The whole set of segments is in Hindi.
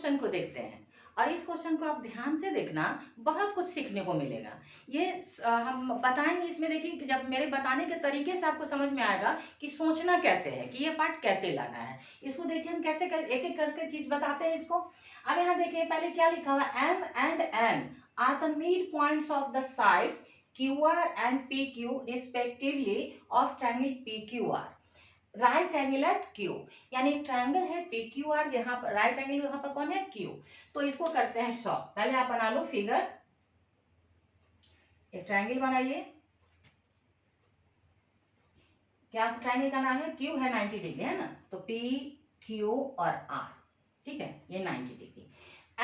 क्वेश्चन को देखते हैं और इस क्वेश्चन को आप ध्यान से देखना, बहुत कुछ सीखने को मिलेगा। ये हम बताएंगे इसमें। देखिए कि जब मेरे बताने के तरीके से आपको समझ में आएगा कि सोचना कैसे है, कि ये पार्ट कैसे लाना है। इसको देखिए हम कैसे एक एक करके चीज बताते हैं इसको। अब यहाँ देखिए पहले क्या लिखा हुआ है, M and N are the mid points of the sides QR and PQ respectively of triangle PQR, right angle at Q। यानी एक ट्रायंगल है PQR, यहाँ पर राइट एंगल यहाँ पर कौन है, Q। तो इसको करते हैं सॉल्व। पहले आप बना लो फिगर, एक ट्रायंगल बनाइए। क्या ट्रायंगल का नाम है, Q है 90 डिग्री है ना, तो P Q और R, ठीक है, ये 90 degree.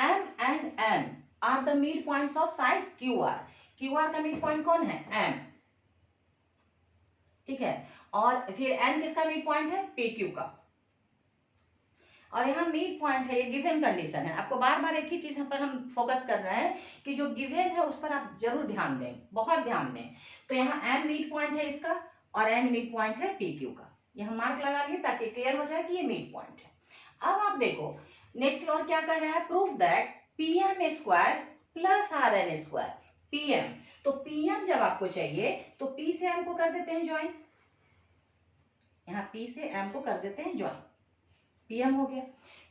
M and N are the mid points of side QR। QR का मिड पॉइंट कौन है, M, ठीक है। और फिर N किसका मिड पॉइंट है, PQ का। और यहाँ मिड पॉइंट है, ये गिवन कंडीशन है। आपको बार बार एक ही चीज पर हम फोकस कर रहे हैं कि जो गिवन है उस पर आप जरूर ध्यान दें, बहुत ध्यान दें। तो यहाँ M मिड पॉइंट है इसका और N मिड पॉइंट है PQ का। ये हम मार्क लगा लिए ताकि क्लियर हो जाए कि ये मिड पॉइंट है। अब आप देखो नेक्स्ट और क्या कह रहा है, proof that PM square plus RN square PM। तो PM जब आपको चाहिए तो P से M को कर देते हैं ज्वाइन, यहाँ P से M को कर देते हैं ज्वाइन, PM हो गया।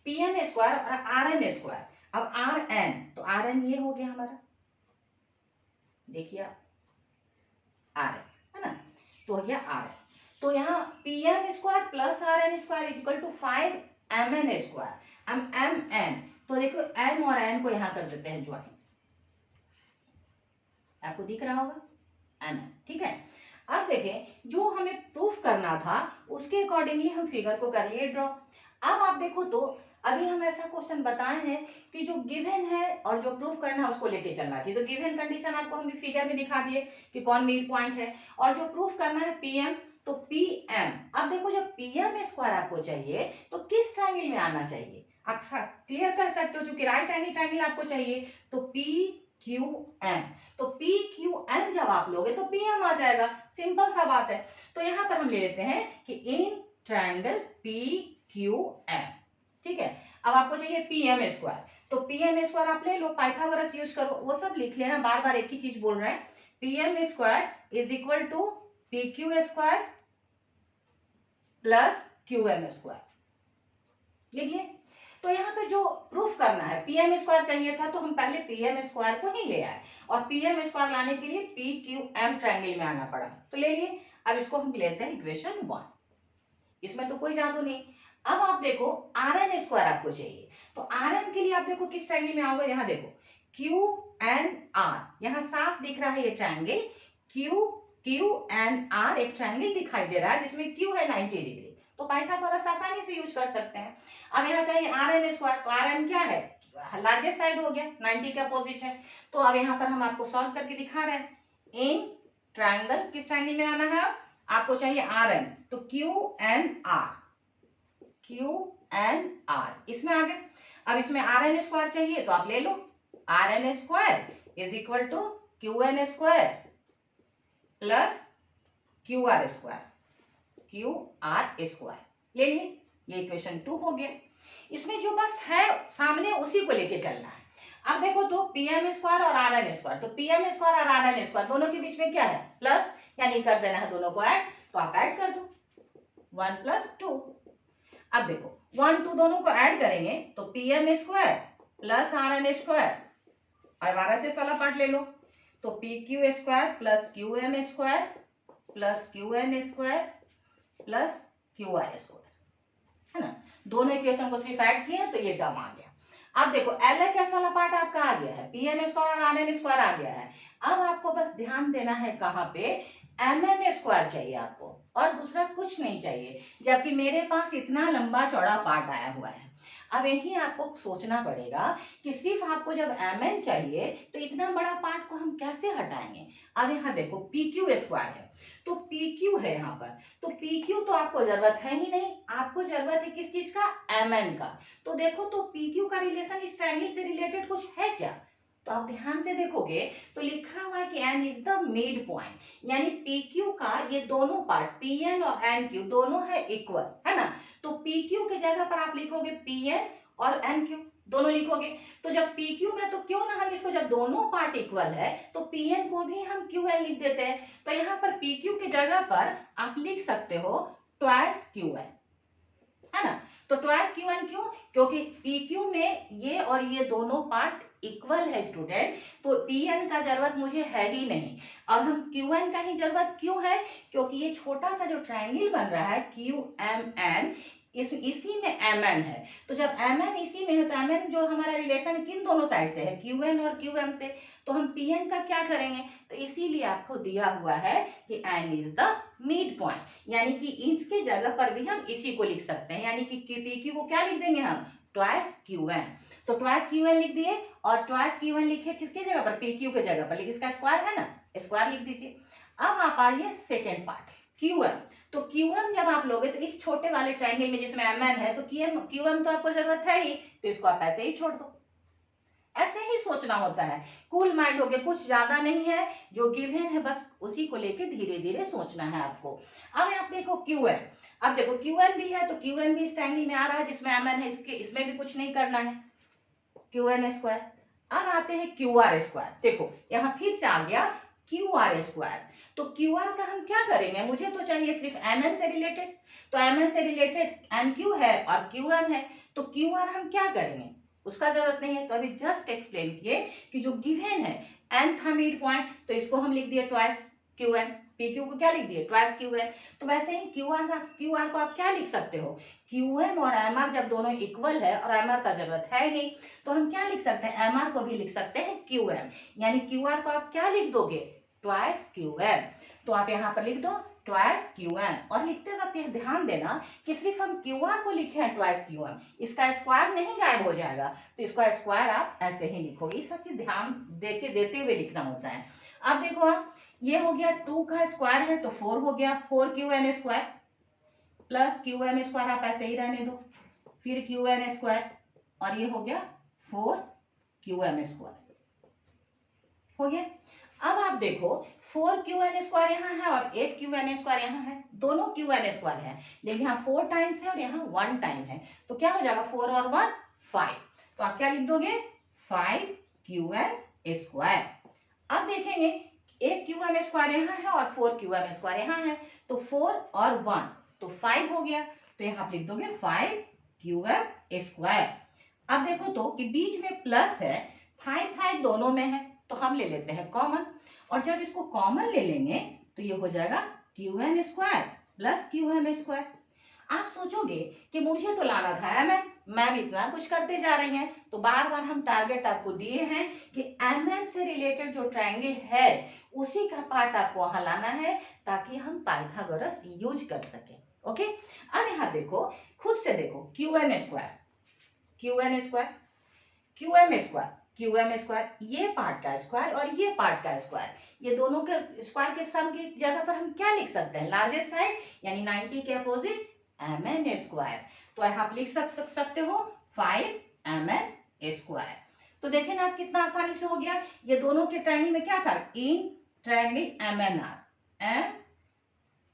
PM स्क्वायर और RN स्क्वायर, अब RN तो RN ये हो गया हमारा, देखिए आप RN है ना, तो हो गया RN। तो यहाँ PM square plus RN square equal to 5MN square. अब MN तो देखो M और N को यहाँ कर देते हैं ज्वाइन, आपको दिख रहा होगा MN, ठीक है। अब देखें जो हमें प्रूफ करना था उसके अकॉर्डिंगली हम फिगर को करिए ड्रॉ। अब आप देखो तो अभी हम ऐसा क्वेश्चन बताए हैं कि जो गिवन है और जो प्रूफ करना है उसको लेके चलना चाहिए। तो गिवन कंडीशन आपको हम फिगर में दिखा दिए कि कौन मिड पॉइंट है, और जो प्रूफ करना है PM तो PM। अब देखो जब PM स्क्वायर आपको चाहिए तो किस ट्रायंगल में आना चाहिए, आप क्लियर कर सकते हो, चूंकि राइट एंगल ट्रायंगल आपको चाहिए तो PQM। तो PQM जब आप लोगे तो PM आ जाएगा, सिंपल सा बात है। तो यहां पर हम ले लेते हैं कि इन ट्रायंगल PQM, ठीक है। अब आपको चाहिए PM स्क्वायर, तो PM स्क्वायर आप ले लो, पाइथागोरस यूज करो, वो सब लिख लेना, बार बार एक ही चीज बोल रहे हैं। PM square is equal to PQ square plus QM square, लिखिए। तो यहाँ पे जो प्रूफ करना है, PM स्क्वायर चाहिए था तो हम पहले PM स्क्वायर को ही ले आए, और PM स्क्वायर लाने के लिए PQM ट्रायंगल में आना पड़ा, तो ले लिए। अब इसको हम लेते हैं इक्वेशन 1, इसमें तो कोई जादू नहीं। अब आप देखो RN स्क्वायर आपको चाहिए, तो RN के लिए आप देखो किस ट्रायंगल में आओगे, यहाँ देखो QNR, यहाँ साफ दिख रहा है ये ट्रायंगल QNR, एक ट्रायंगल दिखाई दे रहा है जिसमें Q है 90 डिग्री, तो पाइथागोरस आसानी से यूज कर सकते हैं। अब यहाँ चाहिए RN स्क्वायर, तो RN क्या है, लार्जेस्ट साइड हो गया, 90 के अपोजिट है। तो अब यहाँ पर हम आपको सॉल्व करके दिखा रहे हैं। इन ट्रायंगल किस ट्रायंगल में आना है, आपको चाहिए RN, तो QNR इसमें आ गए। अब इसमें RN स्क्वायर चाहिए तो आप ले लो, RN square is equal to QN square plus QR square, QR square ले लिए। ये इक्वेशन 2 हो गया। इसमें जो बस है सामने उसी को लेके चलना है। अब देखो तो PM स्क्वायर और RN स्क्वायर, तो PM स्क्वायर और RN स्क्वायर दोनों के बीच में क्या है, प्लस, यानी कर देना है दोनों को ऐड, तो आप ऐड कर दो 1 प्लस 2। अब देखो 1 2 दोनों को ऐड करेंगे तो PM square plus RN square, और RHS वाला पार्ट ले लो, तो PQ square plus QM square plus QN square plus QR square, है ना। दोनों इक्वेशन को सिर्फ ऐड किए तो ये टर्म आ गया। अब देखो LHS वाला पार्ट आपका आ गया है, PM स्क्वायर और RN स्क्वायर आ गया है। अब आपको बस ध्यान देना है कहाँ पे, MN स्क्वायर चाहिए आपको, और दूसरा कुछ नहीं चाहिए, जबकि मेरे पास इतना लंबा चौड़ा पार्ट आया हुआ है। अब यही आपको सोचना पड़ेगा कि सिर्फ आपको जब MN चाहिए तो इतना बड़ा पार्ट को हम कैसे हटाएंगे। अब यहाँ देखो PQ स्क्वायर है, तो PQ है यहाँ पर, तो PQ तो आपको जरूरत है ही नहीं, आपको जरूरत है किस चीज का, MN का। तो देखो तो PQ का रिलेशन इस ट्रायंगल से रिलेटेड कुछ है क्या, तो आप ध्यान से देखोगे तो लिखा हुआ है कि N is the mid point, यानी PQ का ये दोनों पार्ट PN और NQ दोनों है इक्वल, है ना। तो PQ की जगह पर आप लिखोगे PN और NQ, दोनों लिखोगे। तो जब पी क्यू में, तो क्यों ना हम इसको, जब दोनों पार्ट इक्वल है तो पी एन को भी हम क्यू एन लिख देते हैं। तो यहाँ पर पी क्यू की जगह पर आप लिख सकते हो ट्वाइस क्यू एन, है ना। तो ट्वाइस क्यू एन क्यों, क्योंकि पी क्यू में ये और ये दोनों पार्ट इक्वल है स्टूडेंट, तो पी एन का जरूरत मुझे है ही नहीं। अब हम क्यू एन का ही जरूरत क्यों है, क्योंकि ये छोटा सा जो ट्रायंगल बन रहा है क्यू एम एन, इसी में एम एन है। तो जब एम एन इसी में है तो एम एन जो हमारा रिलेशन किन दोनों साइड से है, क्यू एन और क्यू एम से, तो हम पी एन का क्या करेंगे, तो इसीलिए आपको दिया हुआ है कि N is the mid point, यानी कि इसके जगह पर भी हम इसी को लिख सकते हैं, यानी कि पी क्यू को क्या लिख देंगे हम, ट्वाइस क्यू एन। तो ट्वाइस क्यू एन लिख दिए, और ट्वाइस क्यू एन लिखे किसके जगह पर, पी क्यू के जगह पर, लेकिन इसका स्क्वायर है ना, स्क्वायर लिख दीजिए। अब आप आइए सेकेंड पार्ट क्यू एम। तो क्यू एम जब आप लोगे तो इस छोटे वाले ट्रायंगल में जिसमें एम एन है, तो क्यू एम तो आपको जरूरत है ही, तो इसको आप ऐसे ही छोड़ दो। ऐसे ही सोचना होता है, कूल माइंड हो गया, कुछ ज्यादा नहीं है, जो गिवन है बस उसी को लेके धीरे धीरे सोचना है आपको। अब आप देखो क्यू एन, अब देखो क्यू एन भी है, तो क्यू एन भी इस ट्रायंगल में आ रहा है जिसमें एम एन है, इसमें भी कुछ नहीं करना है, क्यू एन स्क्वायर। अब आते हैं क्यू आर स्क्वायर, देखो यहाँ फिर से आ गया क्यू आर स्क्वायर। तो क्यू आर का हम क्या करेंगे, मुझे तो चाहिए सिर्फ एम एन से रिलेटेड, तो एम एन से रिलेटेड एम क्यू है और क्यू एम है, तो क्यू आर हम क्या करेंगे, उसका जरूरत नहीं है। तो अभी जस्ट एक्सप्लेन किए कि जो गिवन है एन था मिड पॉइंट, तो इसको हम लिख दिए twice Q N, P Q को क्या लिख दिए, ट्वाइस क्यू एन। तो वैसे ही क्यू आर को आप क्या लिख सकते हो, क्यू एम और एम आर जब दोनों इक्वल है और एम आर का जरूरत है नहीं, तो हम क्या लिख सकते हैं, एम आर को भी लिख सकते हैं क्यू एम, यानी क्यू आर को आप क्या लिख दोगे, ट्वाइस क्यू एम। तो आप यहाँ पर लिख दो ट्वाइस क्यू एम, और लिखते वक्त यह ध्यान देना कि सिर्फ हम क्यू आर को लिखे हैं ट्वाइस क्यू एम, इसका स्क्वायर नहीं गायब हो जाएगा, तो इसका स्क्वायर आप ऐसे ही लिखोगे। ये सब चीज ध्यान देते हुए लिखना होता है। अब देखो आप, ये हो गया 2 का स्क्वायर है तो 4 हो गया, 4 Q N square plus Q M square, आप ऐसे ही रहने दो, फिर क्यू एन स्क्वायर, और ये हो गया 4 क्यू एम स्क्वायर हो गया। अब आप देखो 4 क्यू एन स्क्वायर यहाँ है और 8 क्यू एन स्क्वायर यहाँ है, दोनों क्यू एन स्क्वायर है, लेकिन यहाँ 4 टाइम्स है और यहाँ 1 टाइम है, तो क्या हो जाएगा 4 और 1 5, तो आप क्या लिख दोगे 5 क्यू एन स्क्वायर। अब देखेंगे 8 क्यू एम स्क्वायर यहाँ है और 4 क्यू एम स्क्वायर यहाँ है, तो 4 और 1 तो 5 हो गया, तो यहाँ आप लिख दोगे 5 क्यू एम स्क्वायर। अब देखो तो कि बीच में प्लस है, 5 दोनों में है, तो हम ले लेते हैं कॉमन, और जब इसको कॉमन ले लेंगे तो ये हो जाएगा Q N square plus Q M square. आप सोचोगे कि मुझे तो लाना था एम एन, मैम इतना कुछ करते जा रही हैं, तो बार बार हम टारगेट आपको दिए हैं कि एम एन से रिलेटेड जो ट्रायंगल है उसी का पार्ट आपको वहां लाना है, ताकि हम पाइथागोरस यूज कर सके। ओके, अब यहाँ देखो, खुद से देखो Q N square Q N square Q M square Q M square, ये पार्ट का स्क्वायर और ये पार्ट का स्क्वायर, ये दोनों के स्क्वायर के सम की जगह पर हम क्या लिख सकते हैं, लार्जेस्ट साइड यानी 90 के अपोजिट एम एन स्क्वायर। तो यहाँ आप लिख सकते हो 5 एम एन स्क्वायर। तो देखें ना आप कितना आसानी से हो गया। ये दोनों के ट्रायंगल में क्या था, in triangle M N R, M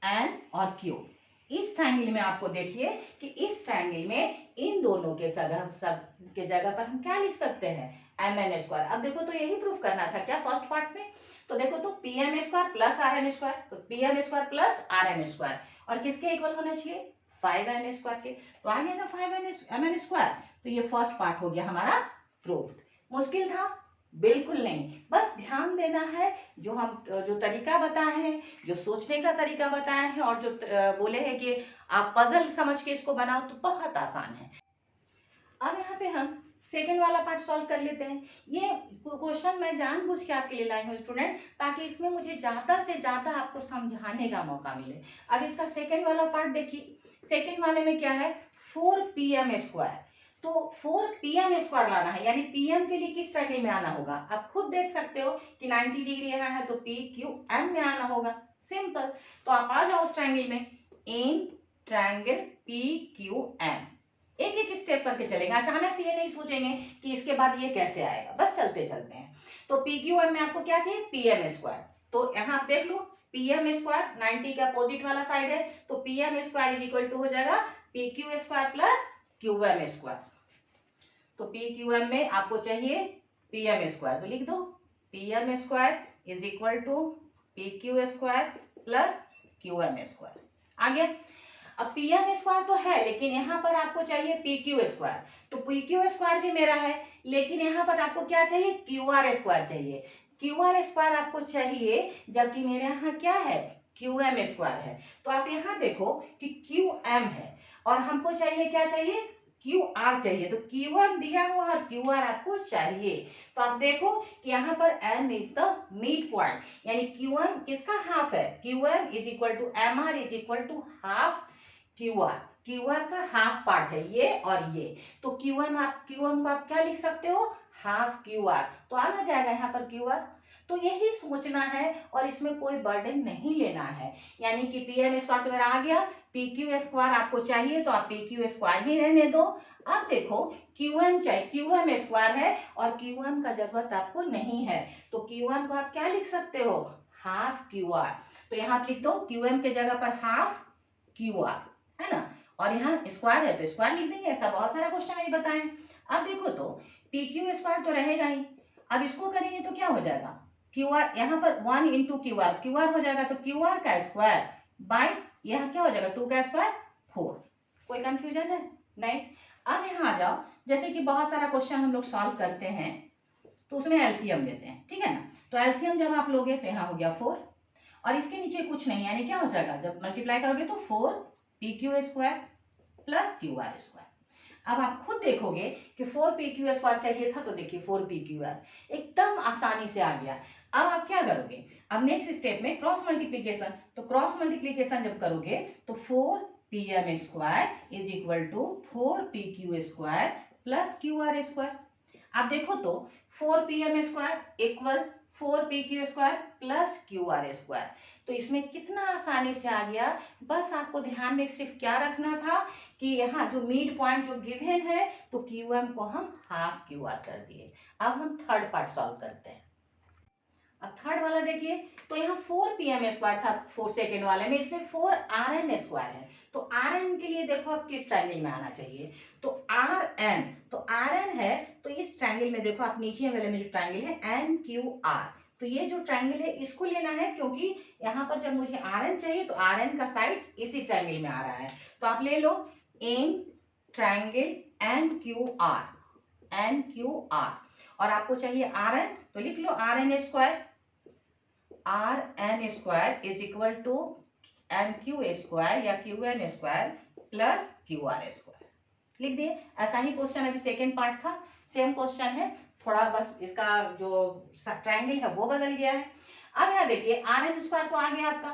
N और क्यू, इस ट्रायंगल में आपको देखिए कि इस ट्रायंगल में इन दोनों के जगह पर हम क्या लिख सकते हैं, एम एन स्क्वायर। अब देखो तो यही प्रूफ करना था क्या फर्स्ट पार्ट में, तो देखो तो P M square plus R N square, तो P M square plus R N square, और किसके इक्वल होना चाहिए, 5 एन स्क्वायर के, तो आ गया ना 5 एम एन स्क्वायर। तो ये फर्स्ट पार्ट हो गया हमारा प्रूव्ड। मुश्किल था, बिल्कुल नहीं, बस ध्यान देना है जो हम जो तरीका बताए हैं, जो सोचने का तरीका बताया है, और जो बोले हैं कि आप पजल समझ के इसको बनाओ, तो बहुत आसान है। अब यहाँ पे हम सेकेंड वाला पार्ट सॉल्व कर लेते हैं। ये क्वेश्चन मैं जानबूझ के आपके लिए लाई हूँ स्टूडेंट, ताकि इसमें मुझे ज्यादा से ज्यादा आपको समझाने का मौका मिले। अब इसका सेकेंड वाला पार्ट देखिए, सेकेंड वाले में क्या है, 4 पी एम स्क्वायर, तो 4 पी एम स्क्वायर लाना है, यानी पी एम के लिए किस ट्रायंगल में आना होगा, आप खुद देख सकते हो कि 90 डिग्री यहाँ है, तो पी क्यू एम में आना होगा, सिंपल। तो आप आ जाओ उस ट्रायंगल में, in triangle P Q M, एक एक स्टेप करके चलेंगे, अचानक से ये नहीं सोचेंगे कि इसके बाद ये कैसे आएगा, बस चलते चलते हैं। तो पी क्यू एम में आपको क्या चाहिए, पी एम स्क्वायर, तो यहाँ आप देख लो पी एम स्क्वायर 90 का अपोजिट वाला साइड है, तो P M square is equal to हो जाएगा P Q square plus Q M square. तो पी क्यू एम में आपको चाहिए पी एम स्क्वायर, तो लिख दो P M square is equal to P Q square plus Q M square. आगे अब पी एम स्क्वायर तो है, लेकिन यहाँ पर आपको चाहिए पी क्यू स्क्वायर, तो पी क्यू स्क्वायर भी मेरा है, लेकिन यहाँ पर आपको क्या चाहिए, क्यू आर स्क्वायर चाहिए। क्यू आर स्क्वायर आपको चाहिए, जबकि मेरे यहाँ क्या है, क्यू एम स्क्वायर है। तो आप यहाँ देखो कि क्यू एम है और हमको चाहिए क्या चाहिए, क्यू आर चाहिए, तो क्यू एम दिया हुआ और क्यू आर आपको चाहिए। तो आप देखो कि यहाँ पर M is the mid point, यानी क्यू एम किसका हाफ है, Q M is equal to M R is equal to half Q R. Q R का हाफ पार्ट है ये और ये, तो क्यू एम को आप क्या लिख सकते हो, हाफ क्यू आर, तो आना जाएगा यहाँ पर क्यू आर। तो यही सोचना है और इसमें कोई बर्डन नहीं लेना है, यानी कि पी एम स्क्वायर तो मेरा आ गया, पी क्यू स्क्वायर आपको चाहिए तो आप पी क्यू स्क्वायर ही रहने दो। अब देखो क्यू एम चाहिए, क्यू एम स्क्वायर है और क्यू एम का जरूरत आपको नहीं है, तो क्यू एम को आप क्या लिख सकते हो, हाफ क्यू आर। तो यहाँ आप लिख दो क्यू एम के जगह पर हाफ क्यू आर, है ना, और यहाँ स्क्वायर है तो स्क्वायर लिख देंगे, ऐसा बहुत सारा क्वेश्चन नहीं बताएं। अब देखो तो पी क्यू स्क्वायर तो रहेगा ही, अब इसको करेंगे तो क्या हो जाएगा, क्यू आर यहाँ पर 1 इंटू क्यू आर हो जाएगा, तो क्यू आर का स्क्वायर बाय यहाँ क्या हो जाएगा 2 का स्क्वायर 4। कोई कंफ्यूजन है नहीं। अब यहाँ आ जाओ, जैसे कि बहुत सारा क्वेश्चन हम लोग सॉल्व करते हैं तो उसमें एलसीएम लेते हैं, ठीक है ना, तो एलसीएम जब आप लोगे तो यहाँ हो गया 4 और इसके नीचे कुछ नहीं, यानी क्या हो जाएगा, जब मल्टीप्लाई करोगे तो 4 P Q square plus Q R square. अब आप खुद देखोगे कि 4 पी क्यू स्क्वायर चाहिए था, तो देखिए 4 पी क्यू आर एकदम आसानी से आ गया। अब आप क्या करोगे, अब नेक्स्ट स्टेप में क्रॉस मल्टीप्लीकेशन, तो क्रॉस मल्टीप्लीकेशन जब करोगे तो 4 P M square is equal to 4 P Q square plus Q R square. आप देखो तो 4 P M square equal 4 P Q square plus Q R square, तो इसमें कितना आसानी से आ गया। बस आपको ध्यान में सिर्फ क्या रखना था कि यहाँ जो मिड पॉइंट जो गिवन है, तो क्यू एम को हम हाफ क्यू आर कर दिए। अब हम थर्ड पार्ट सॉल्व करते हैं। अब थर्ड वाला देखिए, तो यहाँ 4 पी एम स्क्वायर था 4 सेकेंड वाले में, इसमें 4 आर एन स्क्वायर है, तो आर एन के लिए देखो अब किस ट्रायंगल में आना चाहिए, तो आर एन, तो आर एन है तो इस ट्रायंगल में देखो आप नीचे वाले में जो ट्रायंगल है एन क्यू आर, तो ये जो ट्रायंगल है इसको लेना है, क्योंकि यहाँ पर जब मुझे आर एन चाहिए तो आर एन का साइड इसी ट्रायंगल में आ रहा है, तो आप ले लो in triangle N Q R और आपको चाहिए आर एन, तो लिख लो R N square is equal to N Q square या Q N square plus Q R square, लिख दिए। ऐसा ही क्वेश्चन अभी सेकेंड पार्ट था, सेम क्वेश्चन है, थोड़ा बस इसका जो ट्रायंगल है वो बदल गया है। अब यहाँ देखिए आर एन स्क्वायर तो आ गया आपका,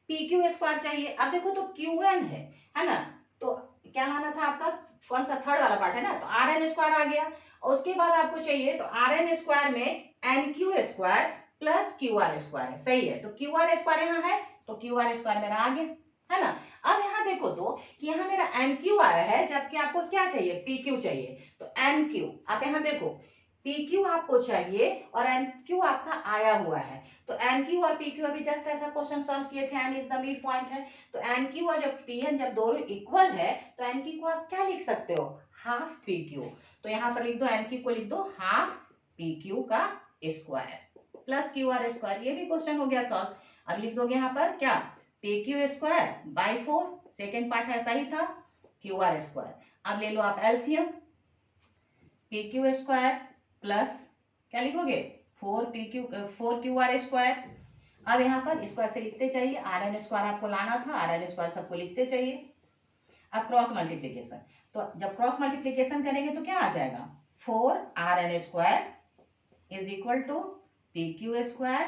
पी क्यू स्क्वायर चाहिए, अब देखो तो क्यू एन है ना, तो क्या लाना था आपका, कौन सा थर्ड वाला पार्ट है ना, तो आर एन स्क्वायर आ गया और उसके बाद आपको चाहिए तो आर एन स्क्वायर में N Q square plus Q R square है, सही है, तो क्यू आर स्क्वायर यहाँ है तो क्यू आर स्क्वायर मेरा आ गया, है ना। अब यहाँ देखो तो कि यहाँ मेरा एन क्यू आया है, जबकि आपको क्या चाहिए, पी क्यू चाहिए, तो एन क्यू, आप यहाँ देखो पी क्यू आपको चाहिए और एन क्यू आपका आया हुआ है, तो एन क्यू और पी क्यू अभी जस्ट ऐसा क्वेश्चन सॉल्व किए थे, N is the mid point है, तो एन क्यू और जब पी एन जब दोनों इक्वल है तो एन क्यू को आप क्या लिख सकते हो, हाफ पी क्यू, तो यहाँ पर लिख दो एन क्यू को लिख दो हाफ पी क्यू का square plus Q R square, ये भी क्वेश्चन हो गया सॉल्व। अब लिख दोगे यहाँ पर क्या, P Q square by 4, second part ऐसा ही था, क्यू आर स्क्वायर। अब ले लो आप LCM, P Q square plus क्या लिखोगे 4 क्यू आर स्क्वायर। अब यहाँ पर स्क्वायर से लिखते चाहिए, आर एन स्क्वायर आपको लाना था, आर एन स्क्वायर सबको लिखते चाहिए। अब क्रॉस मल्टीप्लीकेशन, तो जब क्रॉस मल्टीप्लीकेशन करेंगे तो क्या आ जाएगा, 4 R N square is equal to P Q square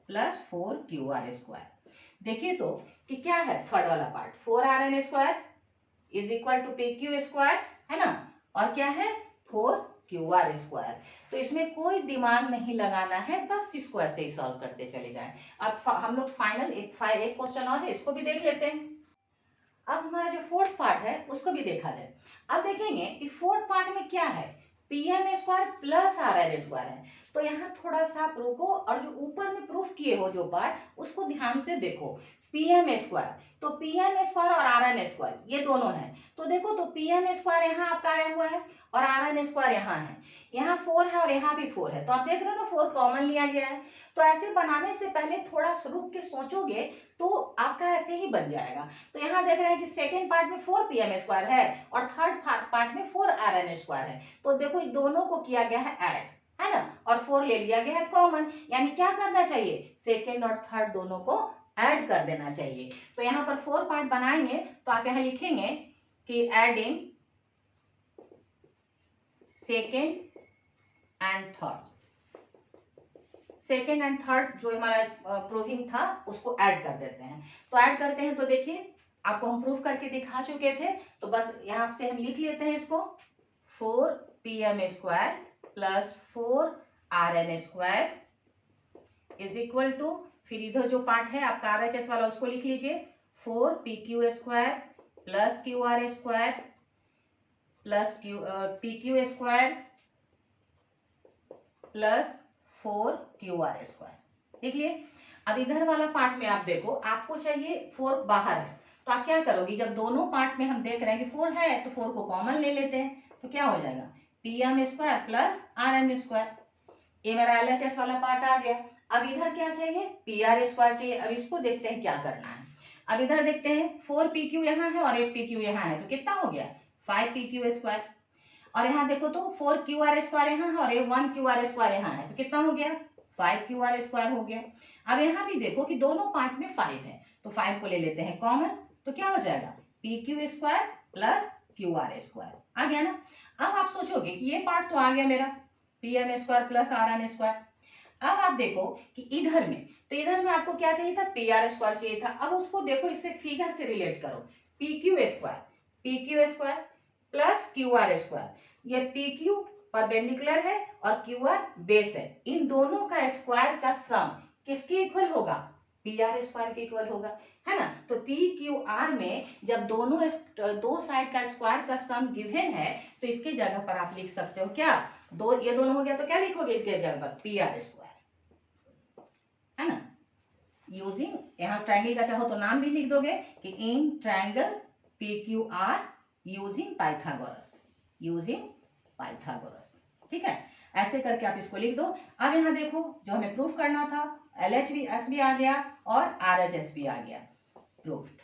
plus 4 Q R square. देखिए तो कि क्या है थर्ड वाला part, 4 R N square is equal to P Q square, है ना, और क्या है 4 क्यू आर स्क्वायर, तो इसमें कोई दिमाग नहीं लगाना है, बस इसको ऐसे ही सॉल्व करते चले जाएं। अब हम लोग फाइनल एक क्वेश्चन और है, इसको भी देख लेते हैं। अब हमारा जो फोर्थ पार्ट है उसको भी देखा जाए। अब देखेंगे कि फोर्थ पार्ट में क्या है, P M square plus R N square है, तो यहाँ थोड़ा सा आप रुको और जो ऊपर में प्रूफ किए हो जो पार्ट उसको ध्यान से देखो। पी एम स्क्वायर, तो पी एम स्क्वायर और आर एन स्क्वायर ये दोनों है। तो देखो तो पी एम स्क्वायर यहाँ आपका आया हुआ है और आर एन स्क्वायर यहाँ है, यहाँ 4 है और यहाँ भी 4 है, तो आप देख रहे हो ना 4 कॉमन लिया गया है। तो ऐसे बनाने से पहले थोड़ा रुक के सोचोगे तो आपका ऐसे ही बन जाएगा। तो यहाँ देख रहे हैं कि सेकेंड पार्ट में 4 पी एम स्क्वायर है और थर्ड पार्ट में 4 आर एन स्क्वायर है। तो देखो दोनों को किया गया है ऐड, है ना, और 4 ले लिया गया है कॉमन, यानी क्या करना चाहिए, सेकेंड और थर्ड दोनों को ऐड कर देना चाहिए। तो यहाँ पर 4 पार्ट बनाएंगे तो आप यहाँ लिखेंगे कि adding second and third, second and third जो हमारा प्रूविंग था उसको ऐड कर देते हैं। तो ऐड करते हैं तो देखिए आपको हम प्रूफ करके दिखा चुके थे, तो बस यहाँ से हम लिख लेते हैं इसको 4 P M square plus 4 R N square is equal to, फिर इधर जो पार्ट है आपका आर एच एस वाला उसको लिख लीजिए 4 P Q square plus Q R square plus P Q square plus 4 Q R square. देख लिए। अब इधर वाला पार्ट में आप देखो आपको चाहिए 4 बाहर है, तो आप क्या करोगे, जब दोनों पार्ट में हम देख रहे हैं कि 4 है तो 4 को कॉमन ले लेते हैं, तो क्या हो जाएगा P M square plus R N square. ये मेरा एल एच एस वाला पार्ट आ गया। अब इधर क्या चाहिए, पी आर स्क्वायर चाहिए। अब इसको देखते हैं क्या करना है। अब इधर देखते हैं 4 पी क्यू यहाँ है और 1 पी क्यू यहाँ है, तो कितना हो गया 5 पी क्यू स्क्वायर। और यहाँ देखो तो 4 क्यू आर स्क्वायर यहाँ है और 1 क्यू आर स्क्वायर यहाँ है, तो कितना हो गया 5 क्यू आर स्क्वायर हो गया। अब यहाँ भी देखो कि दोनों पार्ट में 5 है, तो 5 को ले लेते हैं कॉमन, तो क्या हो जाएगा P Q square plus Q R square. आ गया ना। अब आप सोचोगे कि ये पार्ट तो आ गया मेरा P M square plus R N square. अब आप देखो कि इधर में, तो इधर में आपको क्या चाहिए था पी आर स्क्वायर चाहिए था। अब उसको देखो इससे फिगर से रिलेट करो, P Q square plus Q R square, ये पी क्यू परपेंडिकुलर है और क्यू आर बेस है, इन दोनों का स्क्वायर का सम किसके इक्वल होगा, पी आर स्क्वायर के इक्वल होगा, है ना। तो पी क्यू आर में जब दोनों दो साइड का स्क्वायर का सम गिवन है तो इसके जगह पर आप लिख सकते हो क्या, दो ये दोनों हो गया तो क्या लिखोगे इसके जगह पर पी आर स्क्वायर, है ना। यूजिंग, यहाँ ट्रायंगल का चाहो तो नाम भी लिख दोगे कि इन triangle P Q R using Pythagoras, ठीक है। ऐसे करके आप इसको लिख दो। अब यहाँ देखो जो हमें प्रूफ करना था LHS भी आ गया और RHS भी आ गया प्रूफ्ड।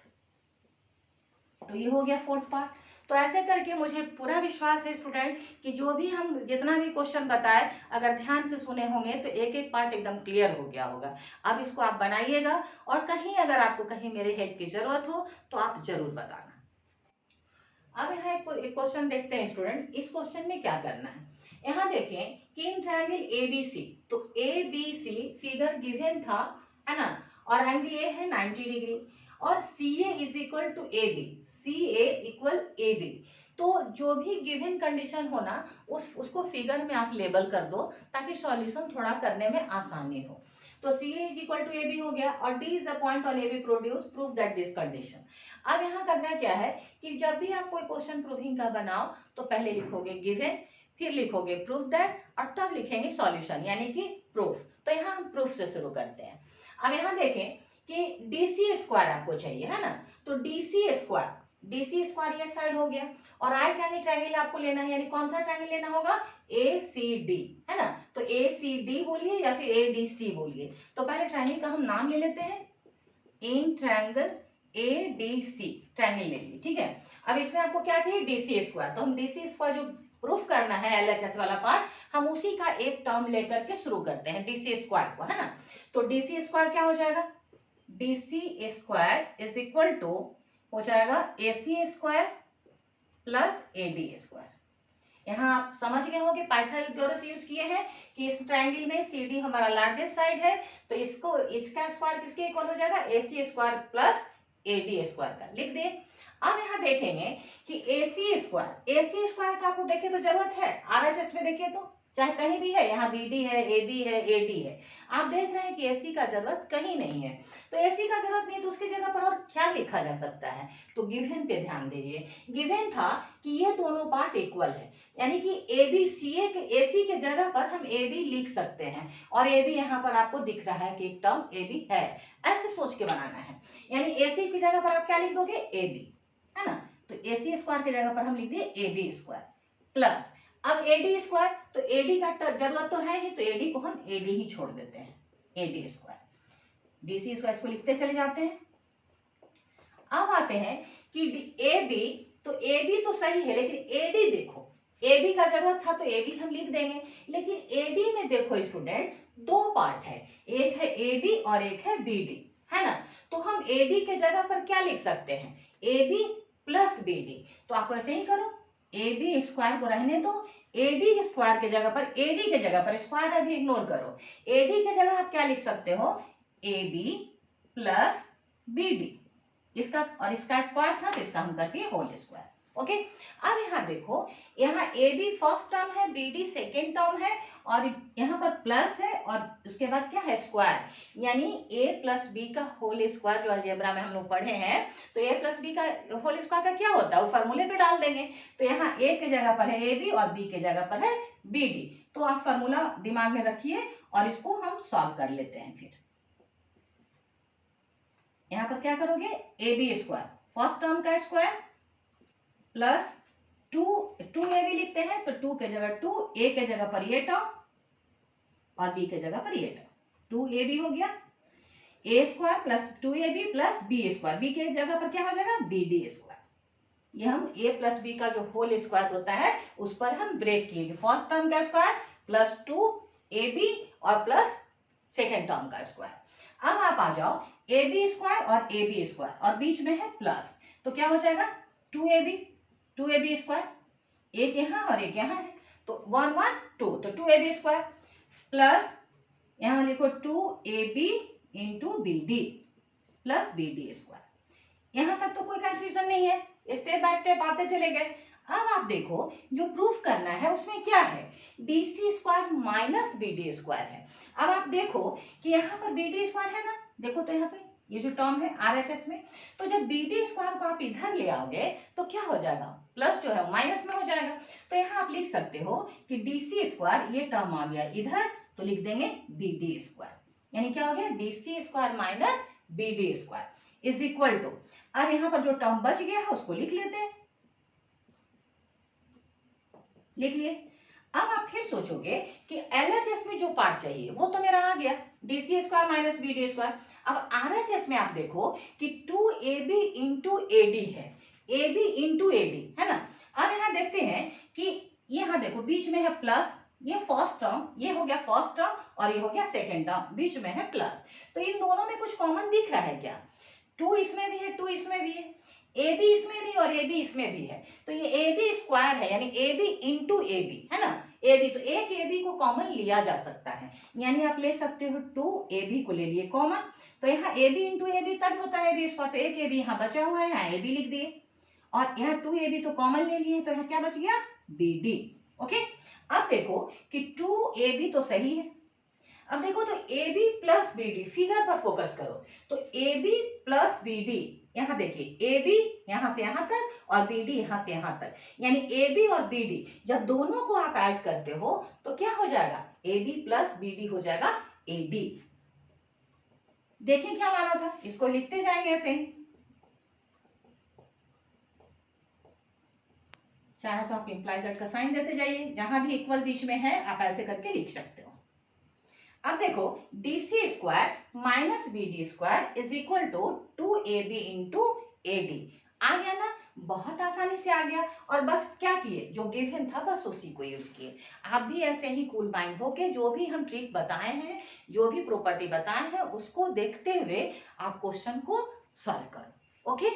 तो ये हो गया फोर्थ पार्ट। तो ऐसे करके मुझे पूरा विश्वास है स्टूडेंट कि जो भी हम जितना भी क्वेश्चन बताए अगर ध्यान से सुने होंगे तो एक एक पार्ट एकदम क्लियर हो गया होगा। अब इसको आप बनाइएगा और कहीं अगर आपको कहीं मेरे हेल्प की जरूरत हो तो आप जरूर बताना। अब यहाँ एक क्वेश्चन देखते हैं स्टूडेंट। इस क्वेश्चन में क्या करना है, यहाँ देखें कि इन ट्रायंगल ABC, तो ABC फिगर गिवन था, है ना, और एंगल ए है 90 डिग्री और CA is equal to CA equal AB। तो जो भी गिवन कंडीशन हो ना उसको फिगर में आप लेबल कर दो ताकि सॉल्यूशन थोड़ा करने में आसानी हो। तो CA is equal to AB हो गया और D is a point on AB produce prove that this condition. अब यहाँ करना क्या है कि जब भी आप कोई क्वेश्चन प्रूविंग का बनाओ तो पहले लिखोगे गिवन, फिर लिखोगे प्रूफ दैट और तब लिखेंगे सॉल्यूशन यानी कि प्रूफ। तो यहाँ हम प्रूफ से शुरू करते हैं। अब यहाँ देखें कि DC स्क्वायर आपको चाहिए, है ना, तो DC स्क्वायर ये साइड हो गया और राइट एंगल ट्रायंगल आपको लेना है, यानी कौन सा ट्रायंगल लेना होगा ACD, है ना। तो ACD बोलिए या फिर ADC बोलिए। तो पहले ट्रायंगल का हम नाम ले लेते हैं, इन ट्रायंगल ADC ट्रायंगल ले लीजिए, ठीक है। अब इसमें आपको क्या चाहिए DC स्क्वायर, तो हम DC स्क्वायर जो प्रूफ करना है LHS वाला पार्ट हम उसी का एक टर्म लेकर के शुरू करते हैं DC स्क्वायर को, है ना। तो DC स्क्वायर क्या हो जाएगा, DC square is equal to हो जाएगा AC square plus AD square. यहाँ आप समझ गए होंगे पाइथागोरस यूज किए हैं कि इस ट्रायंगल में CD हमारा लार्जेस्ट साइड है तो इसको इसका स्क्वायर किसके इक्वल हो जाएगा AC square plus AD square का लिख दिए। अब यहाँ देखेंगे कि AC स्क्वायर का आपको देखिए तो जरूरत है RHS में देखिए तो चाहे कहीं भी है, यहाँ बी डी है, ए बी है, ए डी है। आप देख रहे हैं कि एसी का जरूरत कहीं नहीं है, तो एसी का जरूरत नहीं तो उसकी जगह पर और क्या लिखा जा सकता है, तो गिवन पे ध्यान दीजिए। गिवन था कि ये दोनों पार्ट इक्वल है, यानी कि ए बी सी ए के एसी के जगह पर हम ए बी लिख सकते हैं, और ए बी यहाँ पर आपको दिख रहा है कि एक टर्म ए बी है, ऐसे सोच के बनाना है। यानी एसी की जगह पर आप क्या लिख दोगे, ए बी, है ना, तो ए सी स्क्वायर की जगह पर हम लिख दिए ए बी स्क्वायर प्लस, अब ए डी स्क्वायर, तो ए डी का जरूरत तो है ही, तो ए डी को हम ए डी ही छोड़ देते हैं, A D square, D C square को लिखते चले जाते हैं। अब आते हैं कि ए बी, तो ए बी तो सही है, लेकिन ए डी देखो, ए बी का जरूरत था तो ए बी हम लिख देंगे, लेकिन ए डी में देखो स्टूडेंट दो पार्ट है, एक है ए बी और एक है बी डी, है ना, तो हम ए डी के जगह पर क्या लिख सकते हैं, A B plus B D, तो आप ऐसे ही करो, ए बी स्क्वायर को रहने दो, ए डी स्क्वायर के जगह पर, ए डी के जगह पर स्क्वायर अभी इग्नोर करो, ए डी के जगह आप क्या लिख सकते हो, A B plus B D, इसका और इसका स्क्वायर था तो इसका हम करते हैं होल स्क्वायर। ओके, अब यहाँ देखो, यहाँ ए बी फर्स्ट टर्म है, बी डी सेकेंड टर्म है, और यहाँ पर प्लस है, और उसके बाद क्या है, स्क्वायर, यानी ए प्लस बी का होल स्क्वायर जो अलजेब्रा में हम लोग पढ़े हैं, तो ए प्लस बी का होल स्क्वायर का क्या होता है, वो फार्मूले पे डाल देंगे, तो यहाँ ए के जगह पर है ए बी और बी के जगह पर है बी डी, तो आप फार्मूला दिमाग में रखिए और इसको हम सॉल्व कर लेते हैं। फिर यहाँ पर क्या करोगे, A B square first term का square plus two A B लिखते हैं, तो टू के जगह टू, ए के जगह पर ये टर्म और बी के जगह पर ये टर्म, टू ए बी हो गया, A square plus two A B plus B square, B के जगह पर क्या हो जाएगा, बी डी स्क्वायर, ये हम ए प्लस बी का जो होल स्क्वायर होता है उस पर हम ब्रेक किए, फर्स्ट टर्म का square plus two A B और प्लस सेकेंड टर्म का स्क्वायर। अब आप आ जाओ ए बी स्क्वायर और ए बी स्क्वायर, और बीच में है प्लस, तो क्या हो जाएगा, टू ए बी स्क्वायर, एक यहाँ और एक यहाँ है, तो वन वन टू, तो two A B square plus यहाँ लिखो two A B into B D plus B D square. यहाँ तक तो कोई कंफ्यूजन नहीं है, स्टेप बाय स्टेप आते चले गए। अब आप देखो जो प्रूफ करना है उसमें क्या है, D C square minus B D square है। अब आप देखो कि यहाँ पर बी डी स्क्वायर है ना, देखो तो यहाँ पे ये जो टर्म है RHS में, तो जब बी डी स्क्वायर को आप इधर ले आओगे तो क्या हो जाएगा, प्लस जो है माइनस में हो जाएगा, तो यहाँ आप लिख सकते हो कि डी सी स्क्वायर, ये टर्म आ गया इधर तो लिख देंगे बी डी स्क्वायर, यानी क्या हो गया, D C square minus B D square is equal to, अब यहाँ पर जो टर्म बच गया है उसको लिख लेते हैं, लिख लिए। अब आप फिर सोचोगे कि LHS में जो पार्ट चाहिए वो तो मेरा आ गया, D C square minus B D square. अब RHS में आप देखो कि two A B into A D है, A B into A D है ना। अब यहाँ देखते हैं कि यहाँ देखो बीच में है प्लस, ये फर्स्ट टर्म, ये हो गया फर्स्ट टर्म और ये हो गया सेकेंड टर्म, बीच में है प्लस, तो इन दोनों में कुछ कॉमन दिख रहा है क्या, टू इसमें भी है, टू इसमें भी है, ए बी इसमें भी और ए बी इसमें भी है, तो ये ए बी स्क्वायर है, यानी A B into A B है ना, ए बी, तो एक ए बी को कॉमन लिया जा सकता है, यानी आप ले सकते हो टू ए बी को ले लिए कॉमन, तो यहाँ A B into A B तब होता है ए बी स्क्वायर, तो एक ए बी यहाँ बचा हुआ है, यहाँ ए बी लिख दिए, और यहाँ टू ए बी तो कॉमन ले लिए, तो यहाँ क्या बच गया, बी डी। ओके, अब देखो कि टू ए बी तो सही है, अब देखो तो A B plus B D, figure पर फोकस करो, तो A B plus B D, यहाँ देखिए ए बी यहाँ से यहाँ तक और बी डी यहाँ से यहाँ तक, यानी ए बी और बी डी जब दोनों को आप ऐड करते हो तो क्या हो जाएगा, A B plus B D हो जाएगा ए डी। देखिए क्या लाना था, इसको लिखते जाएंगे ऐसे ही, चाहे तो आप इंप्लाई दैट का साइन देते जाइए, जहां भी इक्वल बीच में है आप ऐसे करके लिख सकते हो। अब देखो D C square minus B D square is equal to two A B into A D, आ गया ना, बहुत आसानी से आ गया, और बस क्या किए, जो गिवन था बस उसी को यूज किए। आप भी ऐसे ही कूल माइंड होके जो भी हम ट्रिक बताए हैं, जो भी प्रॉपर्टी बताए हैं उसको देखते हुए आप क्वेश्चन को सॉल्व करो। ओके।